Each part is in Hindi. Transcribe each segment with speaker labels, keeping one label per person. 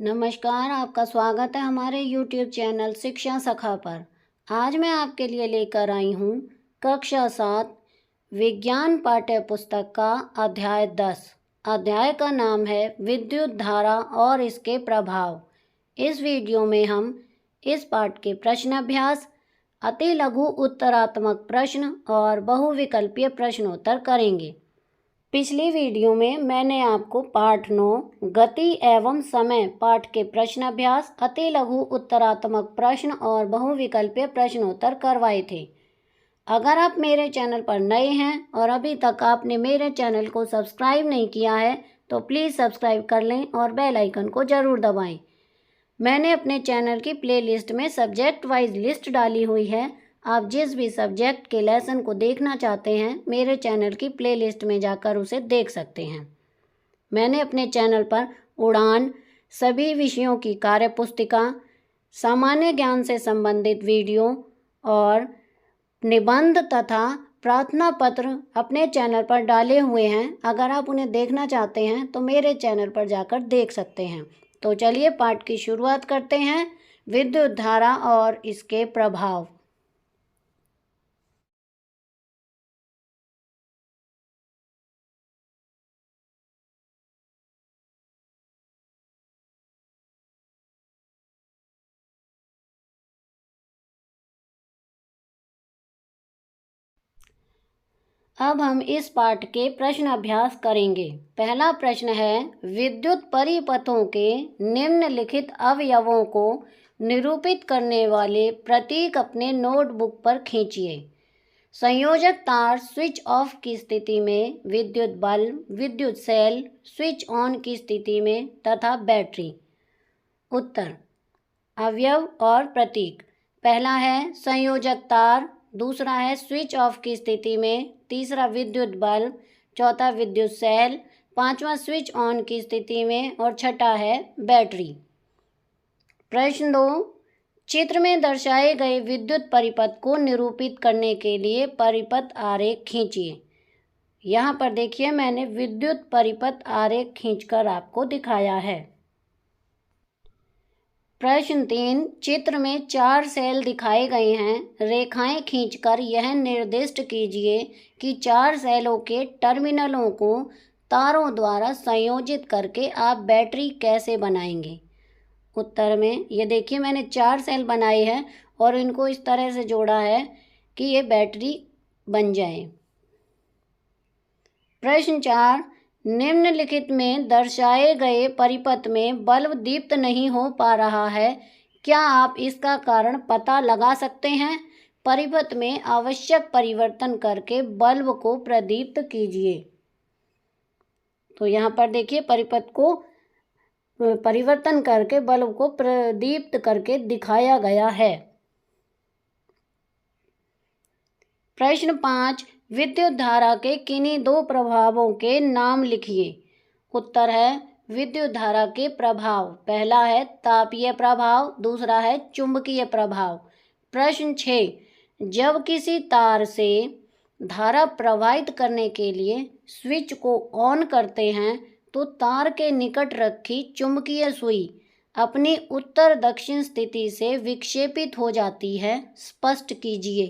Speaker 1: नमस्कार, आपका स्वागत है हमारे YouTube चैनल शिक्षा सखा पर। आज मैं आपके लिए लेकर आई हूँ कक्षा 7 विज्ञान पाठ्य पुस्तक का अध्याय 10। अध्याय का नाम है विद्युत धारा और इसके प्रभाव। इस वीडियो में हम इस पाठ के प्रश्न अभ्यास, अति लघु उत्तरात्मक प्रश्न और बहुविकल्पीय प्रश्नोत्तर करेंगे। पिछली वीडियो में मैंने आपको पाठ 9 गति एवं समय पाठ के प्रश्न अभ्यास, अति लघु उत्तरात्मक प्रश्न और बहुविकल्पीय प्रश्नोत्तर करवाए थे। अगर आप मेरे चैनल पर नए हैं और अभी तक आपने मेरे चैनल को सब्सक्राइब नहीं किया है तो प्लीज़ सब्सक्राइब कर लें और बेल आइकन को ज़रूर दबाएं। मैंने अपने चैनल की प्लेलिस्ट में सब्जेक्ट वाइज लिस्ट डाली हुई है। आप जिस भी सब्जेक्ट के लेसन को देखना चाहते हैं मेरे चैनल की प्लेलिस्ट में जाकर उसे देख सकते हैं। मैंने अपने चैनल पर उड़ान, सभी विषयों की कार्यपुस्तिका, सामान्य ज्ञान से संबंधित वीडियो और निबंध तथा प्रार्थना पत्र अपने चैनल पर डाले हुए हैं। अगर आप उन्हें देखना चाहते हैं तो मेरे चैनल पर जाकर देख सकते हैं। तो चलिए पाठ की शुरुआत करते हैं। विद्युत धारा और इसके प्रभाव। अब हम इस पाठ के प्रश्न अभ्यास करेंगे। पहला प्रश्न है, विद्युत परिपथों के निम्नलिखित अवयवों को निरूपित करने वाले प्रतीक अपने नोटबुक पर खींचिए। संयोजक तार स्विच ऑफ की स्थिति में, विद्युत बल्ब, विद्युत सेल स्विच ऑन की स्थिति में तथा बैटरी। उत्तर, अवयव और प्रतीक। पहला है संयोजक तार, दूसरा है स्विच ऑफ की स्थिति में, तीसरा विद्युत बल्ब, चौथा विद्युत सेल, पांचवा स्विच ऑन की स्थिति में और छठा है बैटरी। प्रश्न 2, चित्र में दर्शाए गए विद्युत परिपथ को निरूपित करने के लिए परिपथ आरेख खींचिए। यहाँ पर देखिए मैंने विद्युत परिपथ आरेख खींचकर आपको दिखाया है। प्रश्न 3, चित्र में 4 सेल दिखाए गए हैं। रेखाएं खींचकर यह निर्दिष्ट कीजिए कि 4 सेलों के टर्मिनलों को तारों द्वारा संयोजित करके आप बैटरी कैसे बनाएंगे। उत्तर में ये देखिए मैंने 4 सेल बनाए हैं और इनको इस तरह से जोड़ा है कि ये बैटरी बन जाए। प्रश्न 4, निम्नलिखित में दर्शाए गए परिपथ में बल्ब दीप्त नहीं हो पा रहा है। क्या आप इसका कारण पता लगा सकते हैं? परिपथ में आवश्यक परिवर्तन करके बल्ब को प्रदीप्त कीजिए। तो यहाँ पर देखिए परिपथ को परिवर्तन करके बल्ब को प्रदीप्त करके दिखाया गया है। प्रश्न 5, विद्युत धारा के किन्हीं 2 प्रभावों के नाम लिखिए। उत्तर है विद्युत धारा के प्रभाव। पहला है तापीय प्रभाव, दूसरा है चुंबकीय प्रभाव। प्रश्न 6, जब किसी तार से धारा प्रवाहित करने के लिए स्विच को ऑन करते हैं तो तार के निकट रखी चुंबकीय सुई अपनी उत्तर दक्षिण स्थिति से विक्षेपित हो जाती है। स्पष्ट कीजिए।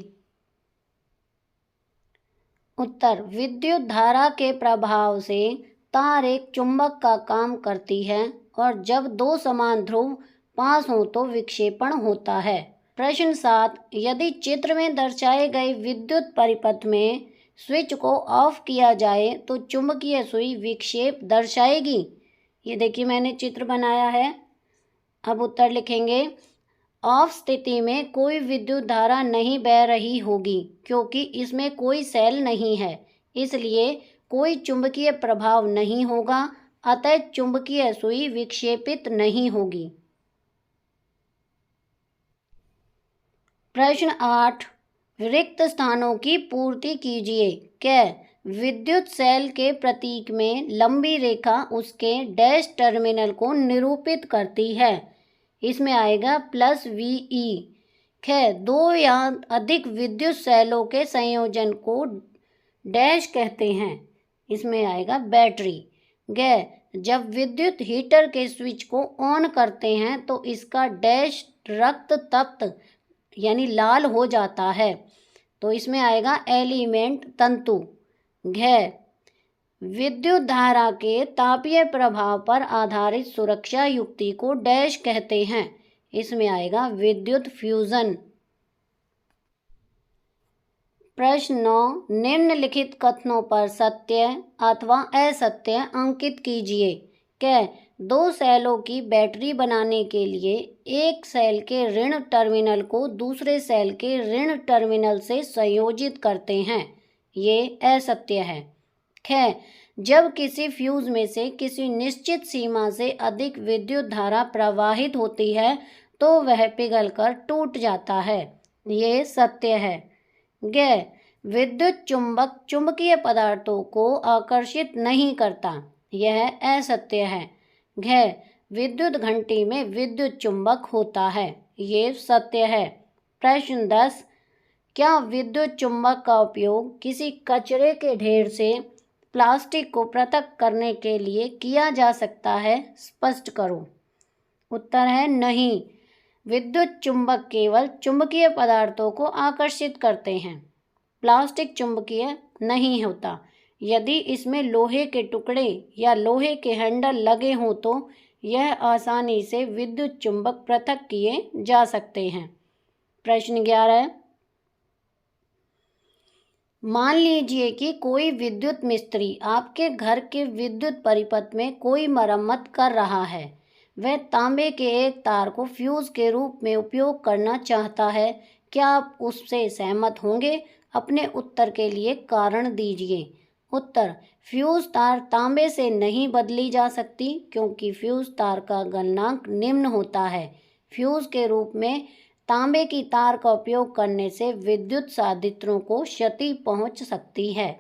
Speaker 1: उत्तर, विद्युत धारा के प्रभाव से तार एक चुंबक का काम करती है और जब 2 समान ध्रुव पास हों तो विक्षेपण होता है। प्रश्न 7, यदि चित्र में दर्शाए गए विद्युत परिपथ में स्विच को ऑफ किया जाए तो चुंबकीय सुई विक्षेप दर्शाएगी। ये देखिए मैंने चित्र बनाया है। अब उत्तर लिखेंगे। ऑफ स्थिति में कोई विद्युत धारा नहीं बह रही होगी क्योंकि इसमें कोई सेल नहीं है, इसलिए कोई चुंबकीय प्रभाव नहीं होगा, अतः चुंबकीय सुई विक्षेपित नहीं होगी। प्रश्न 8, रिक्त स्थानों की पूर्ति कीजिए। क्या विद्युत सेल के प्रतीक में लंबी रेखा उसके डैश टर्मिनल को निरूपित करती है? इसमें आएगा +VE। 2 या अधिक विद्युत सेलों के संयोजन को डैश कहते हैं। इसमें आएगा बैटरी। जब विद्युत हीटर के स्विच को ऑन करते हैं तो इसका डैश रक्त तप्त यानी लाल हो जाता है। तो इसमें आएगा एलिमेंट तंतु। घ विद्युत धारा के तापीय प्रभाव पर आधारित सुरक्षा युक्ति को डैश कहते हैं। इसमें आएगा विद्युत फ्यूजन। प्रश्न 9, निम्नलिखित कथनों पर सत्य अथवा असत्य अंकित कीजिए। क 2 सेलों की बैटरी बनाने के लिए एक सेल के ऋण टर्मिनल को दूसरे सेल के ऋण टर्मिनल से संयोजित करते हैं। ये असत्य है। ख जब किसी फ्यूज में से किसी निश्चित सीमा से अधिक विद्युत धारा प्रवाहित होती है तो वह पिघलकर टूट जाता है। ये सत्य है। ग विद्युत चुंबक चुंबकीय पदार्थों को आकर्षित नहीं करता। यह असत्य है। घ विद्युत घंटी में विद्युत चुंबक होता है। ये सत्य है। प्रश्न 10, क्या विद्युत चुंबक का उपयोग किसी कचरे के ढेर से प्लास्टिक को पृथक करने के लिए किया जा सकता है? स्पष्ट करो। उत्तर है नहीं। विद्युत चुंबक केवल चुंबकीय पदार्थों को आकर्षित करते हैं। प्लास्टिक चुंबकीय नहीं होता। यदि इसमें लोहे के टुकड़े या लोहे के हैंडल लगे हों तो यह आसानी से विद्युत चुंबक पृथक किए जा सकते हैं। प्रश्न 11, मान लीजिए कि कोई विद्युत मिस्त्री आपके घर के विद्युत परिपथ में कोई मरम्मत कर रहा है। वह तांबे के एक तार को फ्यूज के रूप में उपयोग करना चाहता है। क्या आप उससे सहमत होंगे? अपने उत्तर के लिए कारण दीजिए। उत्तर, फ्यूज तार तांबे से नहीं बदली जा सकती क्योंकि फ्यूज तार का गलनांक निम्न होता है। फ्यूज के रूप में तांबे की तार का उपयोग करने से विद्युत संयंत्रों को क्षति पहुंच सकती है।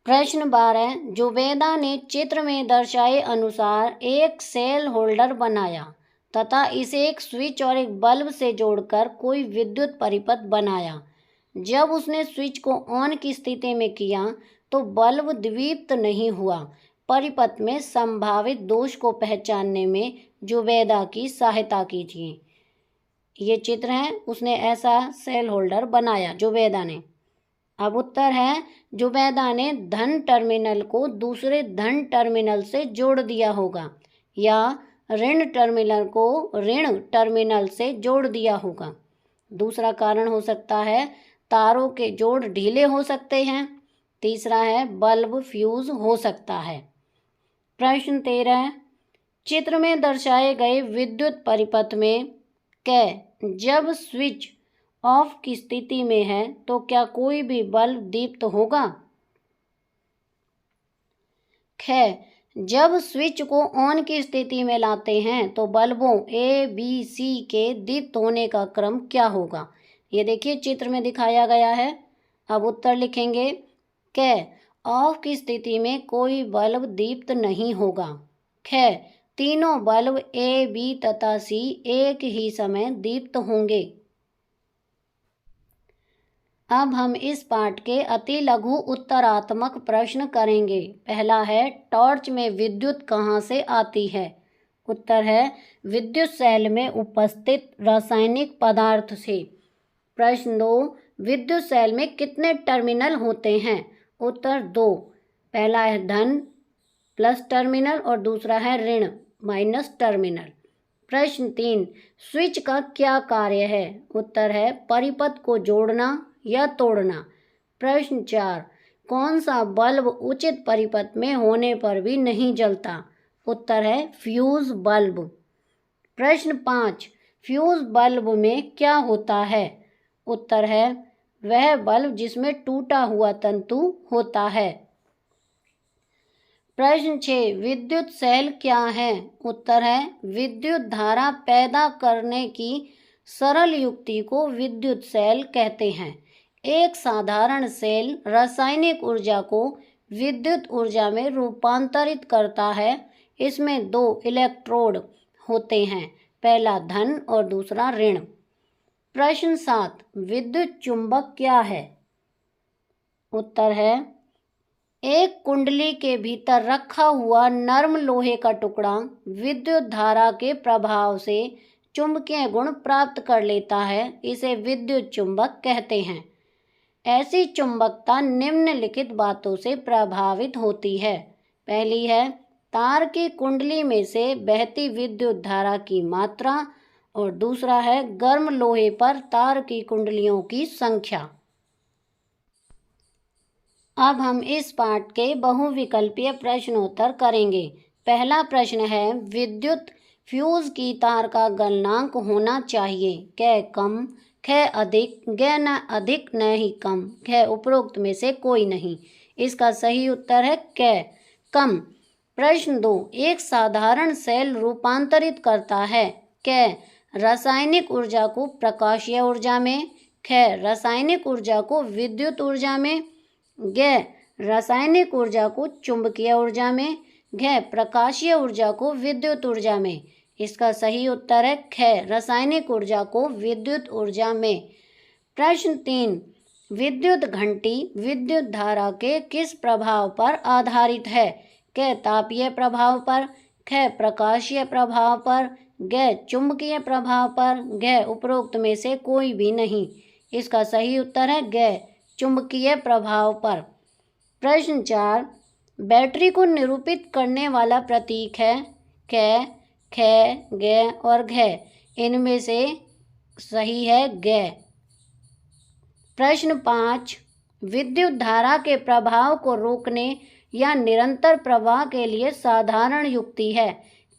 Speaker 1: प्रश्न 12, जुबैदा ने चित्र में दर्शाए अनुसार एक सेल होल्डर बनाया तथा इसे एक स्विच और एक बल्ब से जोड़कर कोई विद्युत परिपथ बनाया। जब उसने स्विच को ऑन की स्थिति में किया तो बल्ब द्वीप्त नहीं हुआ। परिपथ में संभावित दोष को पहचानने में जुबैदा की सहायता कीजिए। ये चित्र है, उसने ऐसा सेल होल्डर बनाया जुबैदा ने। अब उत्तर है, जुबैदा ने धन टर्मिनल को दूसरे धन टर्मिनल से जोड़ दिया होगा या ऋण टर्मिनल को ऋण टर्मिनल से जोड़ दिया होगा। दूसरा कारण हो सकता है तारों के जोड़ ढीले हो सकते हैं। तीसरा है बल्ब फ्यूज हो सकता है। प्रश्न 13, चित्र में दर्शाए गए विद्युत परिपथ में क जब स्विच ऑफ की स्थिति में है तो क्या कोई भी बल्ब दीप्त होगा? ख जब स्विच को ऑन की स्थिति में लाते हैं तो बल्बों ए बी सी के दीप्त होने का क्रम क्या होगा? ये देखिए चित्र में दिखाया गया है। अब उत्तर लिखेंगे। क ऑफ की स्थिति में कोई बल्ब दीप्त नहीं होगा। ख तीनों बल्ब ए बी तथा सी एक ही समय दीप्त होंगे। अब हम इस पाठ के अति लघु उत्तरात्मक प्रश्न करेंगे। पहला है, टॉर्च में विद्युत कहाँ से आती है? उत्तर है, विद्युत सेल में उपस्थित रासायनिक पदार्थ से। प्रश्न 2, विद्युत सेल में कितने टर्मिनल होते हैं? उत्तर 2। पहला है धन प्लस टर्मिनल और दूसरा है ऋण माइनस टर्मिनल। प्रश्न 3, स्विच का क्या कार्य है? उत्तर है परिपथ को जोड़ना या तोड़ना। प्रश्न 4, कौन सा बल्ब उचित परिपथ में होने पर भी नहीं जलता? उत्तर है फ्यूज बल्ब। प्रश्न 5, फ्यूज बल्ब में क्या होता है? उत्तर है वह बल्ब जिसमें टूटा हुआ तंतु होता है। प्रश्न 6, विद्युत सेल क्या है? उत्तर है विद्युत धारा पैदा करने की सरल युक्ति को विद्युत सेल कहते हैं। एक साधारण सेल रासायनिक ऊर्जा को विद्युत ऊर्जा में रूपांतरित करता है। इसमें 2 इलेक्ट्रोड होते हैं, पहला धन और दूसरा ऋण। प्रश्न 7, विद्युत चुंबक क्या है? उत्तर है एक कुंडली के भीतर रखा हुआ नर्म लोहे का टुकड़ा विद्युत धारा के प्रभाव से चुंबकीय गुण प्राप्त कर लेता है। इसे विद्युत चुंबक कहते हैं। ऐसी चुंबकता निम्नलिखित बातों से प्रभावित होती है। पहली है तार की कुंडली में से बहती विद्युत धारा की मात्रा, और दूसरा है गर्म लोहे पर तार की कुंडलियों की संख्या। अब हम इस पाठ के बहुविकल्पीय प्रश्नोत्तर करेंगे। पहला प्रश्न है, विद्युत फ्यूज की तार का गलनांक होना चाहिए। क कम, ख अधिक, ग न अधिक न ही कम, ख उपरोक्त में से कोई नहीं। इसका सही उत्तर है क कम। प्रश्न 2, एक साधारण सेल रूपांतरित करता है। क रासायनिक ऊर्जा को प्रकाशीय ऊर्जा में, ख रासायनिक ऊर्जा को विद्युत ऊर्जा में, ग रासायनिक ऊर्जा को चुंबकीय ऊर्जा में, घ प्रकाशीय ऊर्जा को विद्युत ऊर्जा में। इसका सही उत्तर है ख रासायनिक ऊर्जा को विद्युत ऊर्जा में। प्रश्न 3, विद्युत घंटी विद्युत धारा के किस प्रभाव पर आधारित है। क तापीय प्रभाव पर, ख प्रकाशीय प्रभाव पर, ग चुंबकीय प्रभाव पर, घ उपरोक्त में से कोई भी नहीं। इसका सही उत्तर है ग चुंबकीय प्रभाव पर। प्रश्न 4, बैटरी को निरूपित करने वाला प्रतीक है क, ख, ग और घ। इनमें से सही है ग। प्रश्न 5, विद्युत धारा के प्रभाव को रोकने या निरंतर प्रवाह के लिए साधारण युक्ति है।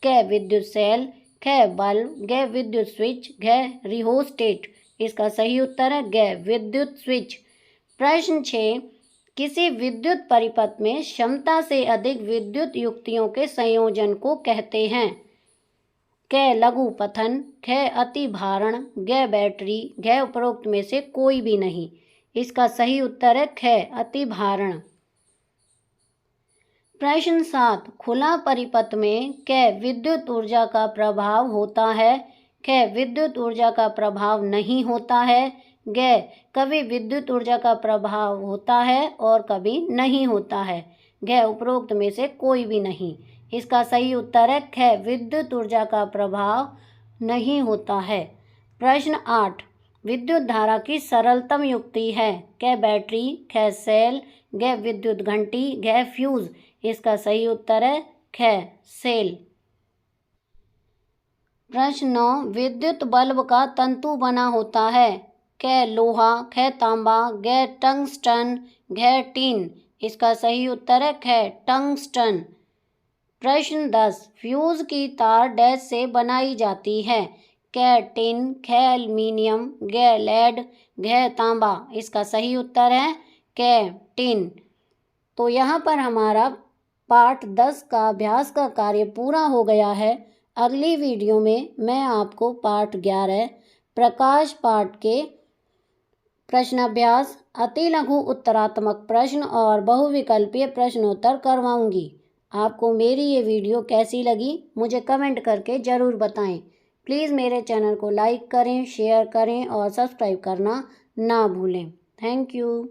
Speaker 1: क विद्युत सेल, ख बल्ब, ग विद्युत स्विच, घ रिहोस्टेट। इसका सही उत्तर है ग विद्युत स्विच। प्रश्न 6, किसी विद्युत परिपथ में क्षमता से अधिक विद्युत युक्तियों के संयोजन को कहते हैं। क लघु पथन, ख अति भारण, ग बैटरी, घ उपरोक्त में से कोई भी नहीं। इसका सही उत्तर है ख अति भारण। प्रश्न 7, खुला परिपथ में क विद्युत ऊर्जा का प्रभाव होता है, ख विद्युत ऊर्जा का प्रभाव नहीं होता है, ग कभी विद्युत ऊर्जा का प्रभाव होता है और कभी नहीं होता है, घ उपरोक्त में से कोई भी नहीं। इसका सही उत्तर है ख विद्युत ऊर्जा का प्रभाव नहीं होता है। प्रश्न 8, विद्युत धारा की सरलतम युक्ति है। क बैटरी, ख सेल, ग विद्युत घंटी, घ फ्यूज। इसका सही उत्तर है ख सेल। प्रश्न 9, विद्युत बल्ब का तंतु बना होता है। क लोहा, ख तांबा, ग टंगस्टन, घ टीन। इसका सही उत्तर है ख टंगस्टन। प्रश्न 10, फ्यूज की तार डैश से बनाई जाती है। क टिन, ख एल्युमिनियम, ग लेड, घ तांबा। इसका सही उत्तर है क टिन। तो यहाँ पर हमारा पाठ 10 का अभ्यास का कार्य पूरा हो गया है। अगली वीडियो में मैं आपको पाठ 11 प्रकाश पाठ के प्रश्नाभ्यास, अति लघु उत्तरात्मक प्रश्न और बहुविकल्पीय प्रश्नोत्तर करवाऊंगी। आपको मेरी ये वीडियो कैसी लगी मुझे कमेंट करके ज़रूर बताएं। प्लीज़ मेरे चैनल को लाइक करें, शेयर करें और सब्सक्राइब करना ना भूलें। Thank you.